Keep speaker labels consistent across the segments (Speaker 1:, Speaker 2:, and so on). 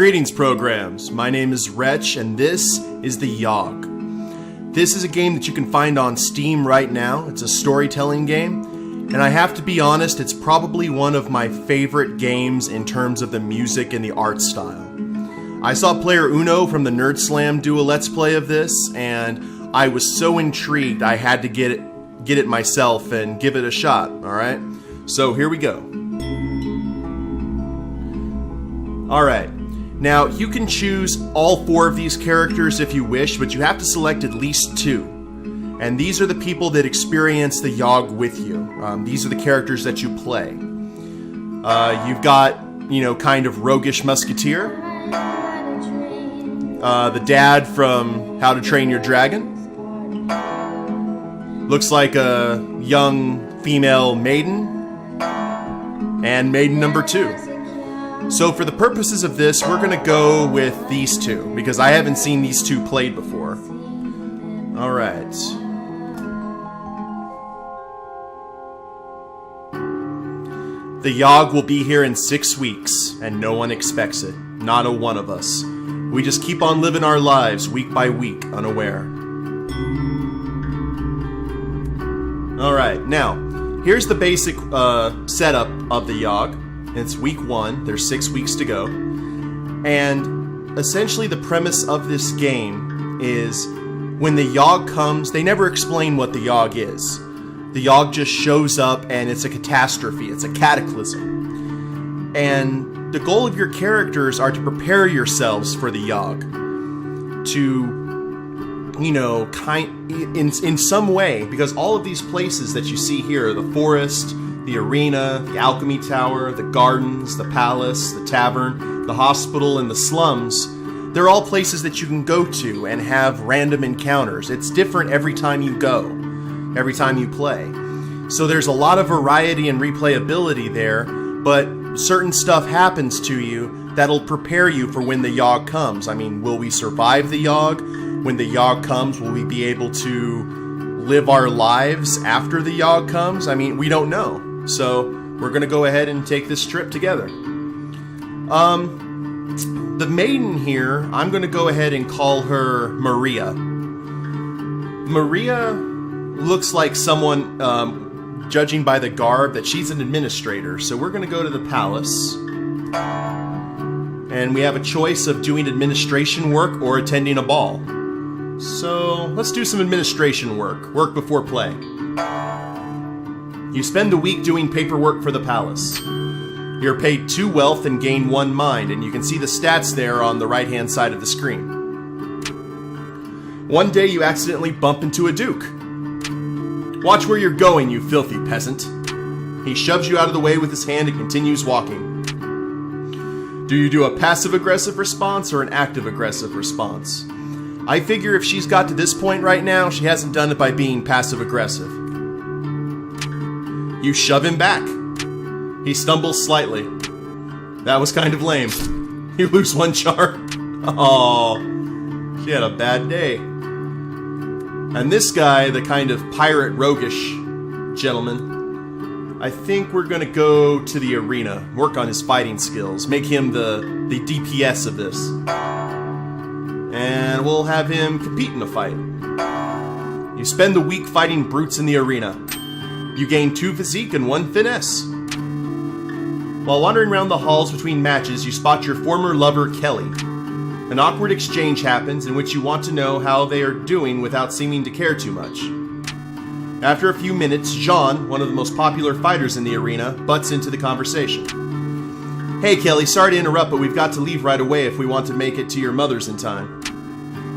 Speaker 1: Greetings, programs. My name is Wretch, and this is the Yawhg. This is a game that you can find on Steam right now. It's a storytelling game, and I have to be honest, it's probably one of my favorite games in terms of the music and the art style. I saw player Uno from the Nerd Slam do a Let's Play of this, and I was so intrigued I had to get it myself and give it a shot, alright? So here we go. Alright. Now, you can choose all 4 of these characters if you wish, but you have to select at least 2. And these are the people that experience the Yawhg with you. These are the characters that you play. You've got, kind of roguish musketeer. The dad from How to Train Your Dragon. Looks like a young female maiden. And maiden number 2. So for the purposes of this, we're going to go with these 2, because I haven't seen these 2 played before. Alright. The Yawhg will be here in 6 weeks, and no one expects it. Not a one of us. We just keep on living our lives week by week, unaware. Alright, now, here's the basic setup of the Yawhg. It's week 1, there's 6 weeks to go, and essentially the premise of this game is when the Yawhg comes, they never explain what the Yawhg is. The Yawhg just shows up and it's a catastrophe, it's a cataclysm. And the goal of your characters are to prepare yourselves for the Yawhg. To, in some way, because all of these places that you see here, the forest, the arena, the Alchemy Tower, the gardens, the palace, the tavern, the hospital, and the slums, they're all places that you can go to and have random encounters. It's different every time you go, every time you play. So there's a lot of variety and replayability there, but certain stuff happens to you that'll prepare you for when the Yawhg comes. I mean, will we survive the Yawhg? When the Yawhg comes, will we be able to live our lives after the Yawhg comes? I mean, we don't know. So, we're going to go ahead and take this trip together. The maiden here, I'm going to go ahead and call her Maria. Maria looks like someone, judging by the garb, that she's an administrator. So we're going to go to the palace. And we have a choice of doing administration work or attending a ball. So, let's do some administration work. Work before play. You spend the week doing paperwork for the palace. You're paid 2 wealth and gain 1 mind, and you can see the stats there on the right-hand side of the screen. One day you accidentally bump into a duke. Watch where you're going, you filthy peasant. He shoves you out of the way with his hand and continues walking. Do you do a passive-aggressive response or an active-aggressive response? I figure if she's got to this point right now, she hasn't done it by being passive-aggressive. You shove him back. He stumbles slightly. That was kind of lame. You lose 1 charm. Oh, she had a bad day. And this guy, the kind of pirate roguish gentleman, I think we're going to go to the arena, work on his fighting skills, make him the DPS of this. And we'll have him compete in a fight. You spend the week fighting brutes in the arena. You gain 2 physique and 1 finesse. While wandering around the halls between matches, you spot your former lover, Kelly. An awkward exchange happens in which you want to know how they are doing without seeming to care too much. After a few minutes, Jean, one of the most popular fighters in the arena, butts into the conversation. Hey Kelly, sorry to interrupt, but we've got to leave right away if we want to make it to your mother's in time.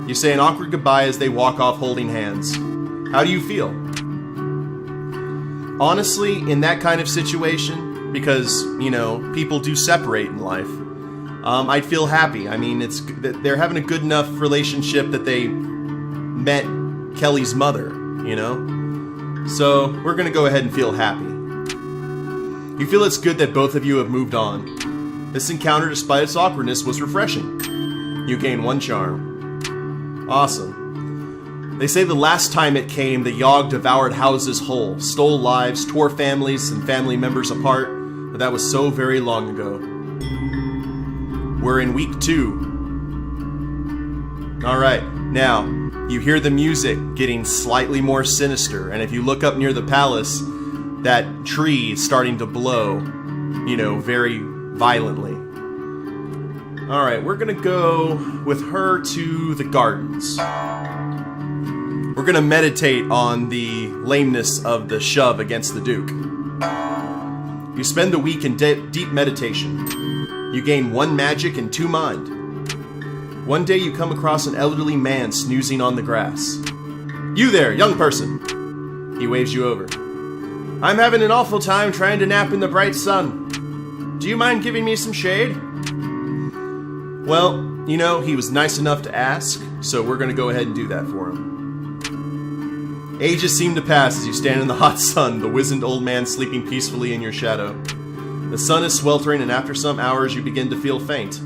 Speaker 1: You say an awkward goodbye as they walk off holding hands. How do you feel? Honestly, in that kind of situation, because, people do separate in life, I'd feel happy. I mean, they're having a good enough relationship that they met Kelly's mother, So, we're going to go ahead and feel happy. You feel it's good that both of you have moved on. This encounter, despite its awkwardness, was refreshing. You gain 1 charm. Awesome. They say the last time it came, the Yawhg devoured houses whole, stole lives, tore families and family members apart, but that was so very long ago. We're in week 2. Alright, now, you hear the music getting slightly more sinister, and if you look up near the palace, that tree is starting to blow, you know, very violently. Alright, we're gonna go with her to the gardens. We're gonna meditate on the lameness of the shove against the Duke. You spend the week in deep meditation. You gain 1 magic and 2 mind. One day you come across an elderly man snoozing on the grass. You there, young person! He waves you over. I'm having an awful time trying to nap in the bright sun. Do you mind giving me some shade? Well, you know, he was nice enough to ask, so we're gonna go ahead and do that for him. Ages seem to pass as you stand in the hot sun, the wizened old man sleeping peacefully in your shadow. The sun is sweltering, and after some hours you begin to feel faint.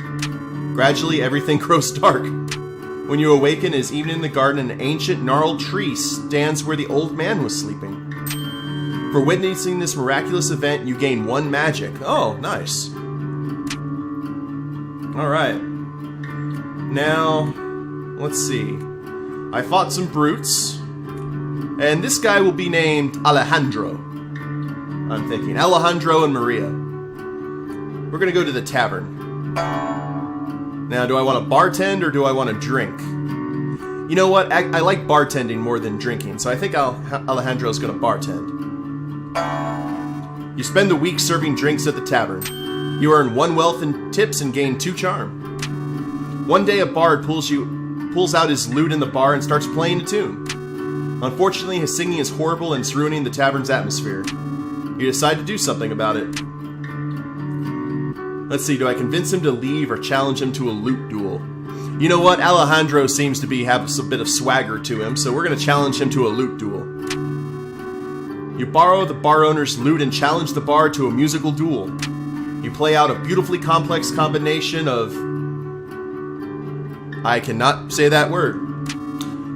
Speaker 1: Gradually, everything grows dark. When you awaken, it is evening in the garden, and an ancient, gnarled tree stands where the old man was sleeping. For witnessing this miraculous event, you gain 1 magic. Oh, nice. Alright. Now, let's see. I fought some brutes, and this guy will be named Alejandro. I'm thinking Alejandro and Maria. We're gonna go to the tavern. Now, do I want to bartend or do I want to drink? You know what? I like bartending more than drinking, so I think Alejandro's going to bartend. You spend the week serving drinks at the tavern. You earn 1 wealth in tips and gain 2 charm. One day, a bard pulls out his lute in the bar and starts playing a tune. Unfortunately, his singing is horrible and it's ruining the tavern's atmosphere. You decide to do something about it. Let's see, do I convince him to leave or challenge him to a lute duel? You know what? Alejandro seems to have a bit of swagger to him, so we're going to challenge him to a lute duel. You borrow the bar owner's lute and challenge the bard to a musical duel. You play out a beautifully complex combination of... I cannot say that word.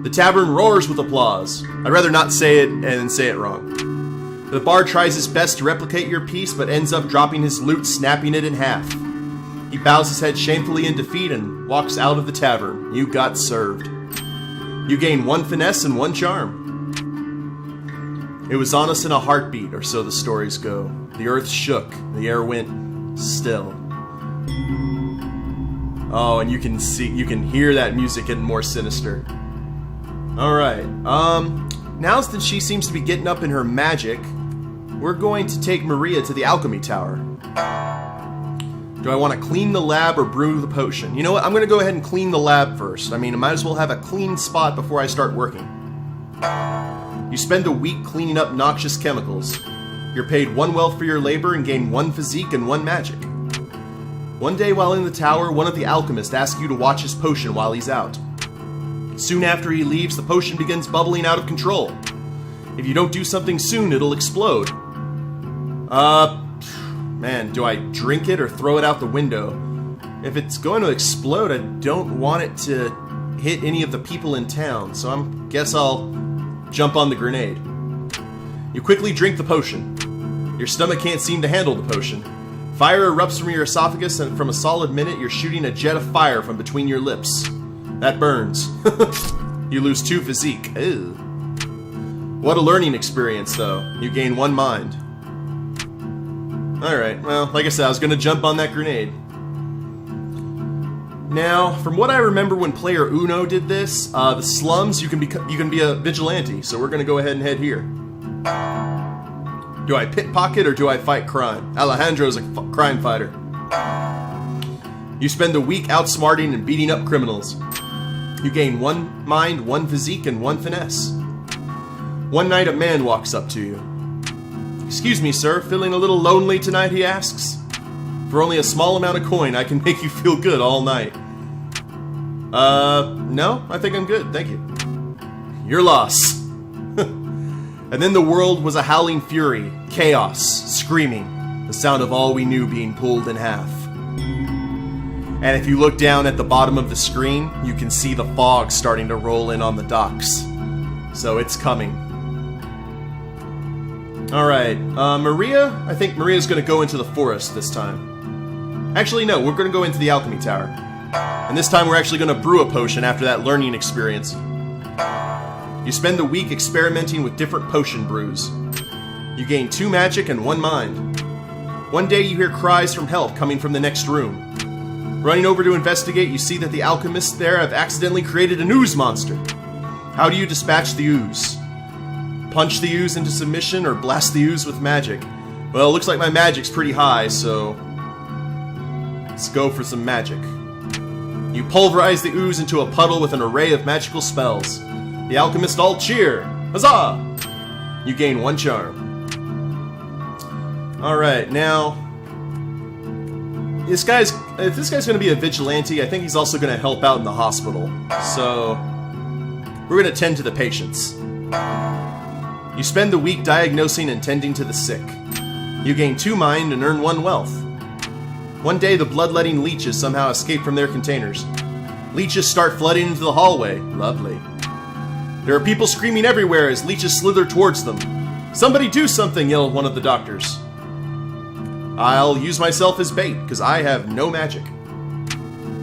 Speaker 1: The tavern roars with applause. I'd rather not say it and say it wrong. The bard tries his best to replicate your piece, but ends up dropping his lute, snapping it in half. He bows his head shamefully in defeat and walks out of the tavern. You got served. You gain 1 finesse and 1 charm. It was on us in a heartbeat, or so the stories go. The earth shook, the air went still. Oh, and you can hear that music getting more sinister. Alright, now that she seems to be getting up in her magic, we're going to take Maria to the Alchemy Tower. Do I want to clean the lab or brew the potion? You know what? I'm going to go ahead and clean the lab first. I mean, I might as well have a clean spot before I start working. You spend a week cleaning up noxious chemicals. You're paid 1 wealth for your labor and gain 1 physique and 1 magic. One day while in the tower, one of the alchemists asks you to watch his potion while he's out. Soon after he leaves, the potion begins bubbling out of control. If you don't do something soon, it'll explode. Man, do I drink it or throw it out the window? If it's going to explode, I don't want it to hit any of the people in town, so I guess I'll jump on the grenade. You quickly drink the potion. Your stomach can't seem to handle the potion. Fire erupts from your esophagus, and from a solid minute, you're shooting a jet of fire from between your lips. That burns. You lose 2 physique. Ew. What a learning experience, though. You gain 1 mind. Alright, well, like I said, I was gonna jump on that grenade. Now, from what I remember when player Uno did this, the slums, you can be a vigilante, so we're gonna go ahead and head here. Do I pickpocket or do I fight crime? Alejandro's a crime fighter. You spend the week outsmarting and beating up criminals. You gain 1 mind, 1 physique, and 1 finesse. One night a man walks up to you. Excuse me, sir, feeling a little lonely tonight, he asks. For only a small amount of coin, I can make you feel good all night. No, I think I'm good, thank you. Your loss. And then the world was a howling fury, chaos, screaming, the sound of all we knew being pulled in half. And if you look down at the bottom of the screen, you can see the fog starting to roll in on the docks. So it's coming. Alright, Maria? I think Maria's gonna go into the forest this time. Actually, no, we're going to go into the Alchemy Tower. And this time we're actually going to brew a potion after that learning experience. You spend the week experimenting with different potion brews. You gain 2 magic and 1 mind. One day you hear cries from help coming from the next room. Running over to investigate, you see that the alchemists there have accidentally created an ooze monster. How do you dispatch the ooze? Punch the ooze into submission or blast the ooze with magic? Well, it looks like my magic's pretty high, so let's go for some magic. You pulverize the ooze into a puddle with an array of magical spells. The alchemists all cheer. Huzzah! You gain 1 charm. Alright, now if this guy's going to be a vigilante, I think he's also going to help out in the hospital. So we're going to tend to the patients. You spend the week diagnosing and tending to the sick. You gain 2 mind and earn 1 wealth. One day the bloodletting leeches somehow escape from their containers. Leeches start flooding into the hallway. Lovely. There are people screaming everywhere as leeches slither towards them. Somebody do something, yelled one of the doctors. I'll use myself as bait, because I have no magic.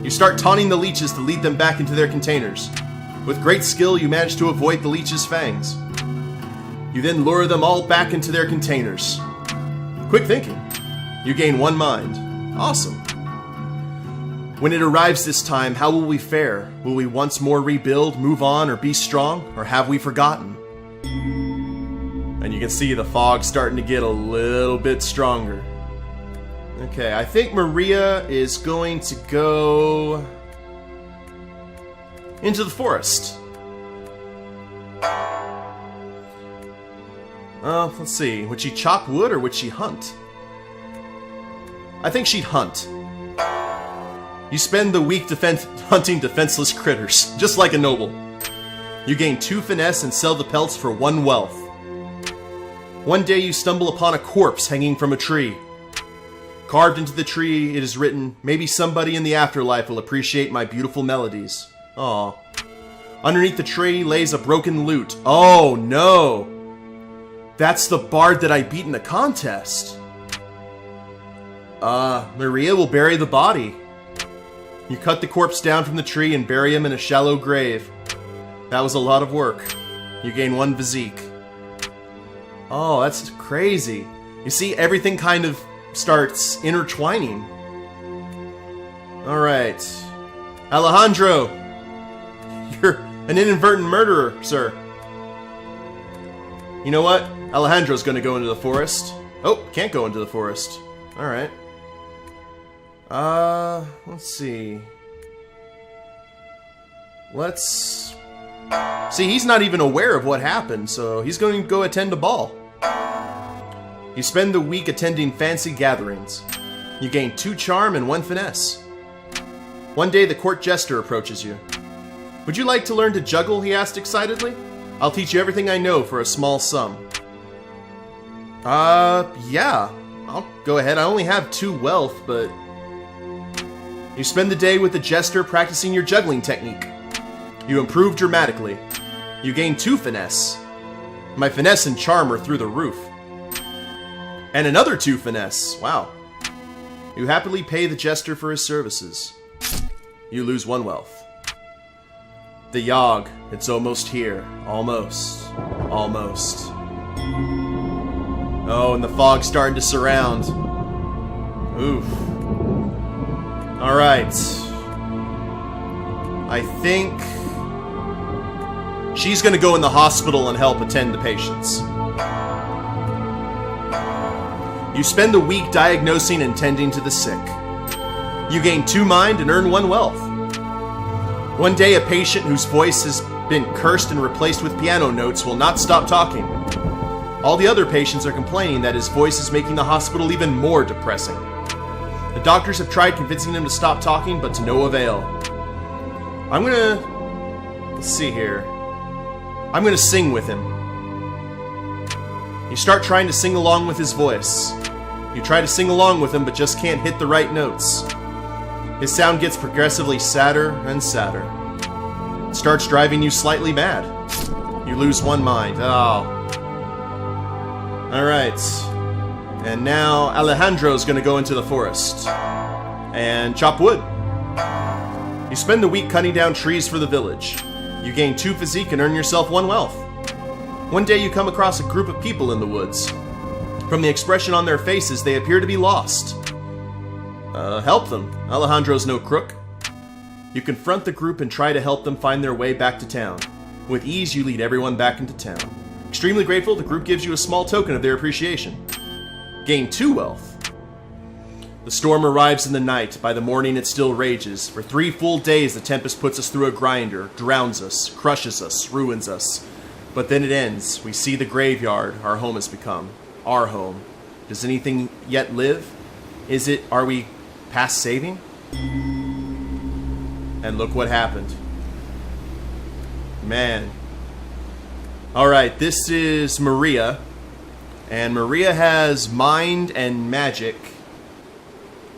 Speaker 1: You start taunting the leeches to lead them back into their containers. With great skill, you manage to avoid the leeches' fangs. You then lure them all back into their containers. Quick thinking. You gain 1 mind. Awesome. When it arrives this time, how will we fare? Will we once more rebuild, move on, or be strong? Or have we forgotten? And you can see the fog starting to get a little bit stronger. Okay, I think Maria is going to go into the forest. Let's see. Would she chop wood or would she hunt? I think she'd hunt. You spend the week hunting defenseless critters, just like a noble. You gain 2 finesse and sell the pelts for 1 wealth. One day you stumble upon a corpse hanging from a tree. Carved into the tree, it is written, "Maybe somebody in the afterlife will appreciate my beautiful melodies." Aw. Underneath the tree lays a broken lute. Oh no! That's the bard that I beat in the contest. Maria will bury the body. You cut the corpse down from the tree and bury him in a shallow grave. That was a lot of work. You gain 1 physique. Oh, that's crazy. You see, everything kind of starts intertwining. Alright. Alejandro! You're an inadvertent murderer, sir. You know what? Alejandro's gonna go into the forest. Oh, can't go into the forest. Alright. Let's see. See, he's not even aware of what happened, so he's going to go attend a ball. You spend the week attending fancy gatherings. You gain 2 charm and 1 finesse. One day the court jester approaches you. Would you like to learn to juggle? He asked excitedly. I'll teach you everything I know for a small sum. Yeah. I'll go ahead. I only have 2 wealth, but... You spend the day with the jester practicing your juggling technique. You improve dramatically. You gain 2 finesse. My finesse and charm are through the roof. And another 2 finesse. Wow. You happily pay the jester for his services. You lose 1 wealth. The Yawhg. It's almost here. Almost. Almost. Oh, and the fog's starting to surround. Oof. Alright. I think... she's gonna go in the hospital and help attend the patients. You spend the week diagnosing and tending to the sick. You gain 2 mind and earn 1 wealth. One day a patient whose voice has been cursed and replaced with piano notes will not stop talking. All the other patients are complaining that his voice is making the hospital even more depressing. The doctors have tried convincing him to stop talking, but to no avail. Let's see here. I'm gonna sing with him. You start trying to sing along with his voice. You try to sing along with him, but just can't hit the right notes. His sound gets progressively sadder and sadder. It starts driving you slightly mad. You lose 1 mind. Oh. Alright. And now Alejandro's gonna go into the forest. and chop wood. You spend the week cutting down trees for the village. You gain 2 physique and earn yourself 1 wealth. One day you come across a group of people in the woods. From the expression on their faces, they appear to be lost. Help them. Alejandro's no crook. You confront the group and try to help them find their way back to town. With ease, you lead everyone back into town. Extremely grateful, the group gives you a small token of their appreciation. Gain 2 wealth. The storm arrives in the night. By the morning, it still rages. For 3 full days, the tempest puts us through a grinder, drowns us, crushes us, ruins us. But then it ends. We see the graveyard our home has become. Our home. Does anything yet live? Are we past saving? And look what happened. Man. Alright, this is Maria. And Maria has mind and magic.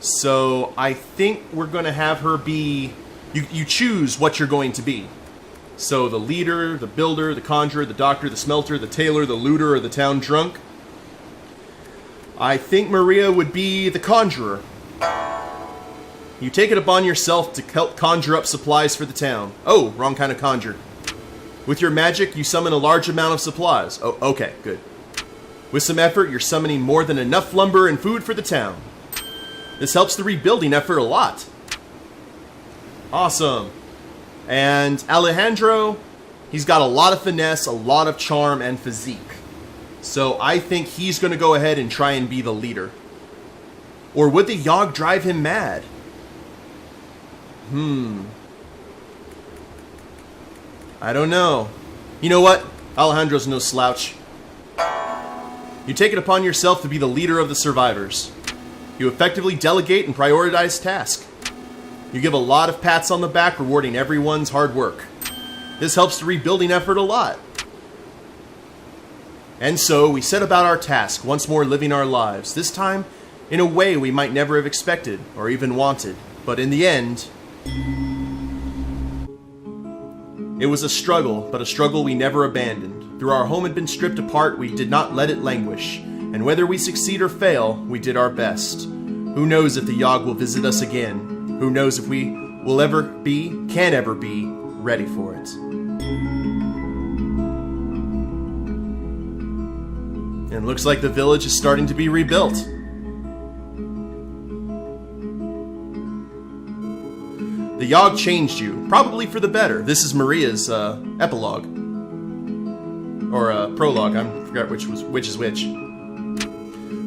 Speaker 1: So I think we're going to have her be... You choose what you're going to be. So the leader, the builder, the conjurer, the doctor, the smelter, the tailor, the looter, or the town drunk. I think Maria would be the conjurer. You take it upon yourself to help conjure up supplies for the town. Oh, wrong kind of conjure. With your magic, you summon a large amount of supplies. Oh, okay, good. With some effort, you're summoning more than enough lumber and food for the town. This helps the rebuilding effort a lot. Awesome. And Alejandro, he's got a lot of finesse, a lot of charm, and physique. So I think he's going to go ahead and try and be the leader. Or would the Yawhg drive him mad? I don't know. You know what? Alejandro's no slouch. You take it upon yourself to be the leader of the survivors. You effectively delegate and prioritize tasks. You give a lot of pats on the back, rewarding everyone's hard work. This helps the rebuilding effort a lot. And so, we set about our task, once more living our lives, this time in a way we might never have expected, or even wanted. But in the end, it was a struggle, but a struggle we never abandoned. Though our home had been stripped apart, we did not let it languish. And whether we succeed or fail, we did our best. Who knows if the Yawhg will visit us again? Who knows if we will ever be, can ever be, ready for it? And looks like the village is starting to be rebuilt. The Yawhg changed you, probably for the better. This is Maria's epilogue. Or prologue, I forgot which is which.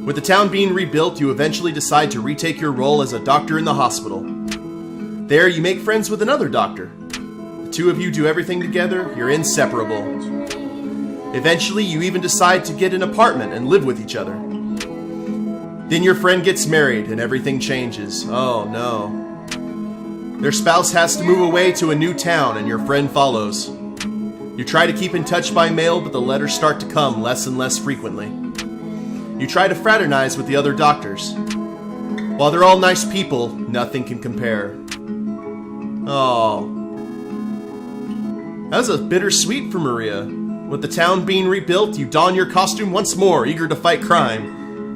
Speaker 1: With the town being rebuilt, you eventually decide to retake your role as a doctor in the hospital. There, you make friends with another doctor. The 2 of you do everything together, you're inseparable. Eventually, you even decide to get an apartment and live with each other. Then your friend gets married and everything changes. Oh no. Their spouse has to move away to a new town and your friend follows. You try to keep in touch by mail, but the letters start to come less and less frequently. You try to fraternize with the other doctors. While they're all nice people, nothing can compare. Oh. That was a bittersweet for Maria. With the town being rebuilt, you don your costume once more, eager to fight crime.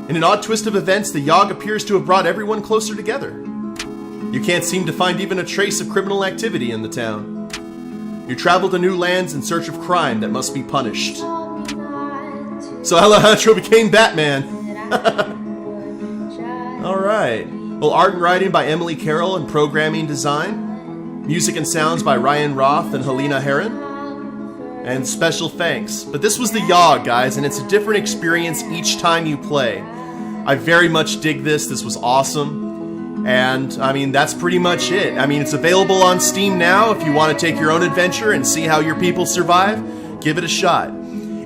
Speaker 1: In an odd twist of events, the Yawhg appears to have brought everyone closer together. You can't seem to find even a trace of criminal activity in the town. You travel to new lands in search of crime that must be punished. So Alejandro became Batman. Alright. Well, art and writing by Emily Carroll and programming design. Music and sounds by Ryan Roth and Helena Herron. And special thanks. But this was the Yawhg, guys, and it's a different experience each time you play. I very much dig this. This was awesome. And, I mean, that's pretty much it. I mean, it's available on Steam now. If you want to take your own adventure and see how your people survive, give it a shot.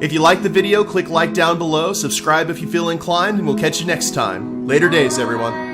Speaker 1: If you liked the video, click like down below, subscribe if you feel inclined, and we'll catch you next time. Later days, everyone.